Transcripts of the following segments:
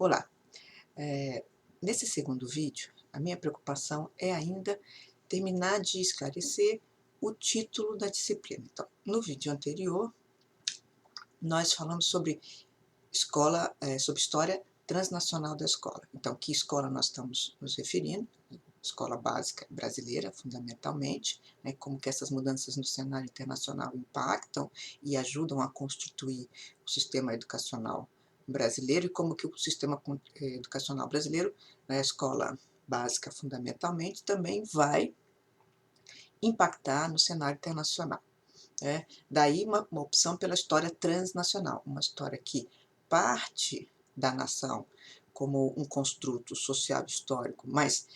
Olá, nesse segundo vídeo, a minha preocupação é ainda terminar de esclarecer o título da disciplina. Então, no vídeo anterior, nós falamos sobre sobre história transnacional da escola. Então, que escola nós estamos nos referindo? Escola básica brasileira, fundamentalmente, né, como que essas mudanças no cenário internacional impactam e ajudam a constituir o sistema educacional brasileiro e como que o sistema educacional brasileiro, na escola básica fundamentalmente, também vai impactar no cenário internacional. Né? Daí uma opção pela história transnacional, uma história que parte da nação como um construto social histórico, mas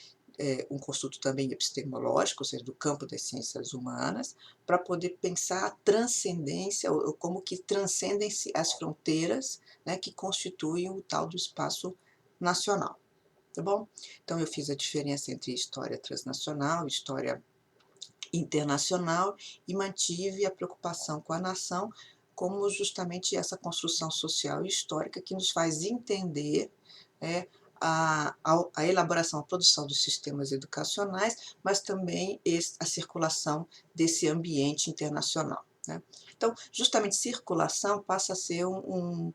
um construto também epistemológico, ou seja, do campo das ciências humanas, para poder pensar a transcendência, ou como que transcendem-se as fronteiras, né, que constituem o tal do espaço nacional. Tá bom? Então eu fiz a diferença entre história transnacional e história internacional e mantive a preocupação com a nação como justamente essa construção social e histórica que nos faz entender a elaboração, a produção dos sistemas educacionais, mas também a circulação desse ambiente internacional. Né? Então, justamente circulação passa a ser um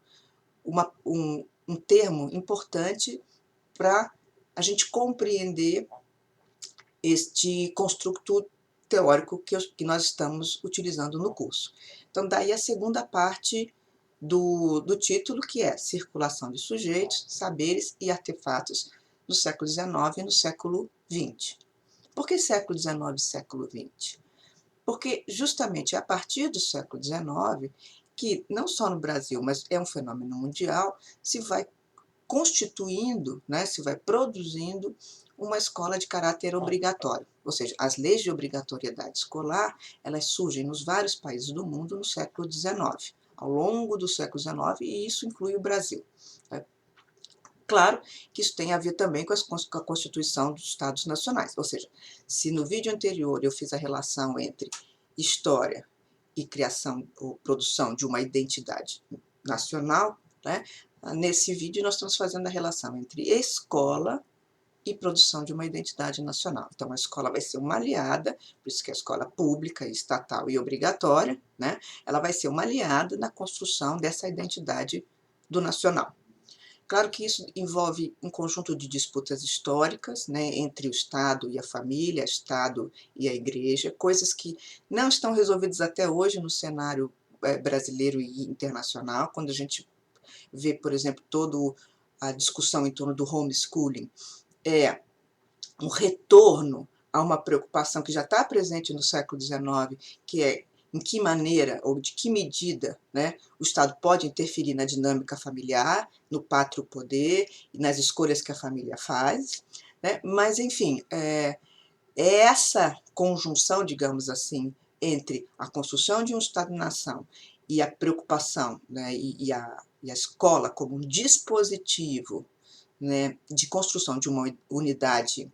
termo importante para a gente compreender este construto teórico que nós estamos utilizando no curso. Então, daí a segunda parte do título, que é Circulação de Sujeitos, Saberes e Artefatos no século XIX e no século XX. Por que século XIX e século XX? Porque justamente a partir do século XIX, que não só no Brasil, mas é um fenômeno mundial, se vai constituindo, né, se vai produzindo uma escola de caráter obrigatório. Ou seja, as leis de obrigatoriedade escolar, elas surgem nos vários países do mundo no século XIX, ao longo do século XIX, e isso inclui o Brasil. Né? Claro que isso tem a ver também com a Constituição dos Estados Nacionais, ou seja, se no vídeo anterior eu fiz a relação entre história e criação ou produção de uma identidade nacional, né? Nesse vídeo nós estamos fazendo a relação entre escola e produção de uma identidade nacional. Então a escola vai ser uma aliada, por isso que a escola pública, estatal e obrigatória, né? Ela vai ser uma aliada na construção dessa identidade do nacional. Claro que isso envolve um conjunto de disputas históricas, né, entre o Estado e a família, o Estado e a igreja, coisas que não estão resolvidas até hoje no cenário brasileiro e internacional, quando a gente vê, por exemplo, toda a discussão em torno do homeschooling, é um retorno a uma preocupação que já está presente no século XIX, que é em que maneira ou de que medida, né, o Estado pode interferir na dinâmica familiar, no pátrio poder e nas escolhas que a família faz. Né? Mas, enfim, essa conjunção, digamos assim, entre a construção de um Estado-nação e a preocupação, né, e a escola como um dispositivo, né, de construção de uma unidade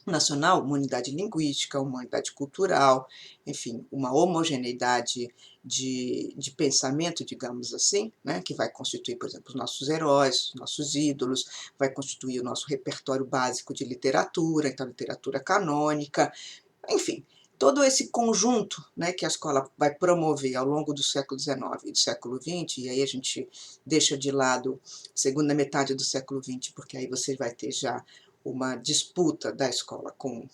nacional, uma unidade linguística, uma unidade cultural, enfim, uma homogeneidade de pensamento, digamos assim, né, que vai constituir, por exemplo, os nossos heróis, os nossos ídolos, vai constituir o nosso repertório básico de literatura, então literatura canônica, enfim, todo esse conjunto, né, que a escola vai promover ao longo do século XIX e do século XX, e aí a gente deixa de lado a segunda metade do século XX, porque aí você vai ter já uma disputa da escola com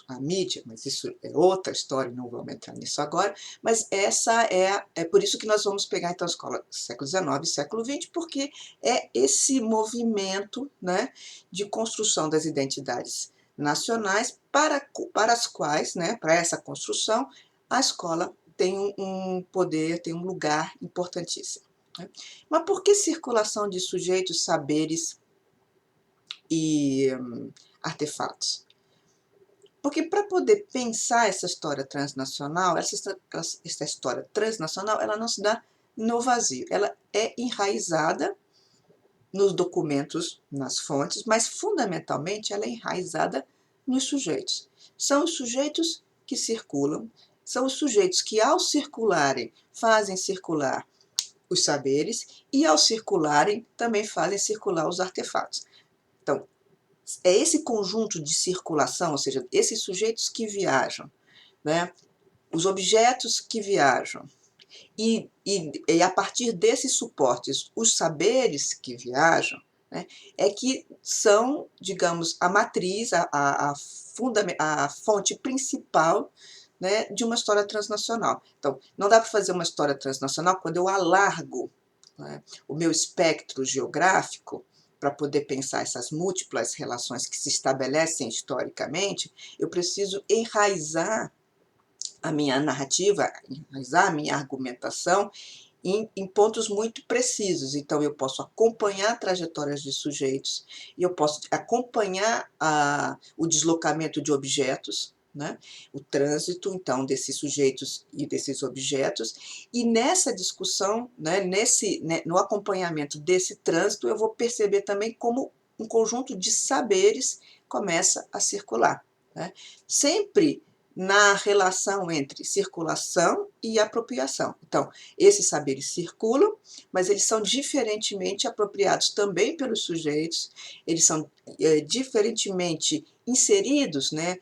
a mídia, mas isso é outra história, não vamos entrar nisso agora, mas essa é por isso que nós vamos pegar então a escola século XIX e século XX, porque é esse movimento, né, de construção das identidades nacionais para as quais, né, para essa construção, a escola tem um poder, tem um lugar importantíssimo. Né? Mas por que circulação de sujeitos, saberes e artefatos? Porque para poder pensar essa história transnacional, essa história transnacional, ela não se dá no vazio, ela é enraizada nos documentos, nas fontes, mas fundamentalmente ela é enraizada nos sujeitos. São os sujeitos que circulam, são os sujeitos que, ao circularem, fazem circular os saberes e, ao circularem, também fazem circular os artefatos. Então, é esse conjunto de circulação, ou seja, esses sujeitos que viajam, né, os objetos que viajam, e a partir desses suportes, os saberes que viajam, né, é que são, digamos, a matriz, a fonte principal, né, de uma história transnacional. Então, não dá para fazer uma história transnacional quando eu alargo, né, o meu espectro geográfico para poder pensar essas múltiplas relações que se estabelecem historicamente. Eu preciso enraizar a minha narrativa, enraizar a minha argumentação em pontos muito precisos. Então, eu posso acompanhar trajetórias de sujeitos, e eu posso acompanhar o deslocamento de objetos, né? O trânsito, então, desses sujeitos e desses objetos, e nessa discussão, né, no acompanhamento desse trânsito, eu vou perceber também como um conjunto de saberes começa a circular, né? Sempre na relação entre circulação e apropriação. Então, esses saberes circulam, mas eles são diferentemente apropriados também pelos sujeitos, eles são diferentemente inseridos, né,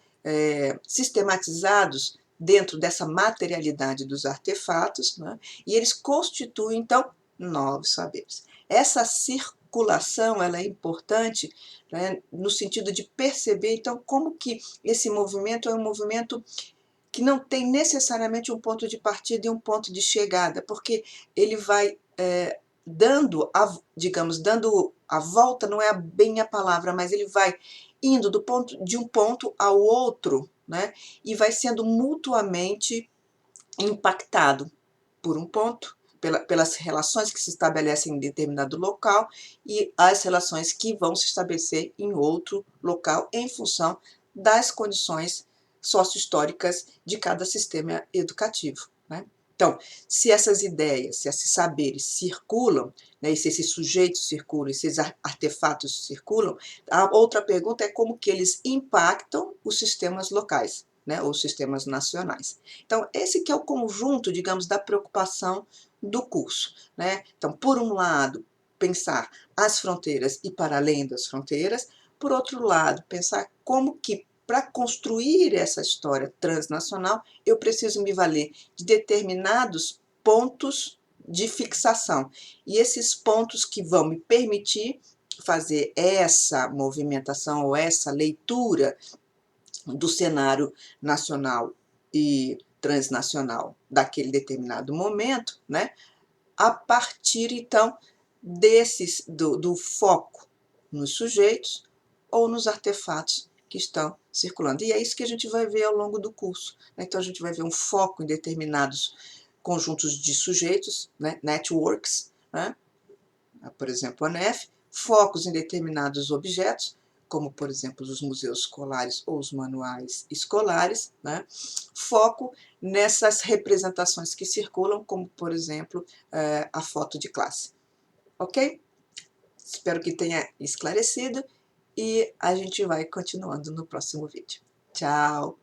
sistematizados dentro dessa materialidade dos artefatos, né, e eles constituem, então, novos saberes. Essa circulação ela é importante, né, no sentido de perceber, então, como que esse movimento é um movimento que não tem necessariamente um ponto de partida e um ponto de chegada, porque ele vai dando a volta, não é bem a palavra, mas ele vai indo de um ponto ao outro, né, e vai sendo mutuamente impactado por um ponto, pelas relações que se estabelecem em determinado local e as relações que vão se estabelecer em outro local em função das condições sócio-históricas de cada sistema educativo, né? Então, se essas ideias, se esses saberes circulam, né, e se esses sujeitos circulam, se esses artefatos circulam, a outra pergunta é como que eles impactam os sistemas locais, né, ou sistemas nacionais. Então, esse que é o conjunto, digamos, da preocupação do curso, né? Então, por um lado, pensar as fronteiras e para além das fronteiras, por outro lado, pensar como que para construir essa história transnacional, eu preciso me valer de determinados pontos de fixação. E esses pontos que vão me permitir fazer essa movimentação ou essa leitura do cenário nacional e transnacional daquele determinado momento, né? A partir, então, do foco nos sujeitos ou nos artefatos que estão circulando. E é isso que a gente vai ver ao longo do curso, né? Então, a gente vai ver um foco em determinados conjuntos de sujeitos, né? Networks, né? Por exemplo, a NEF, focos em determinados objetos, como, por exemplo, os museus escolares ou os manuais escolares, né? Foco nessas representações que circulam, como, por exemplo, a foto de classe. Ok? Espero que tenha esclarecido e a gente vai continuando no próximo vídeo. Tchau!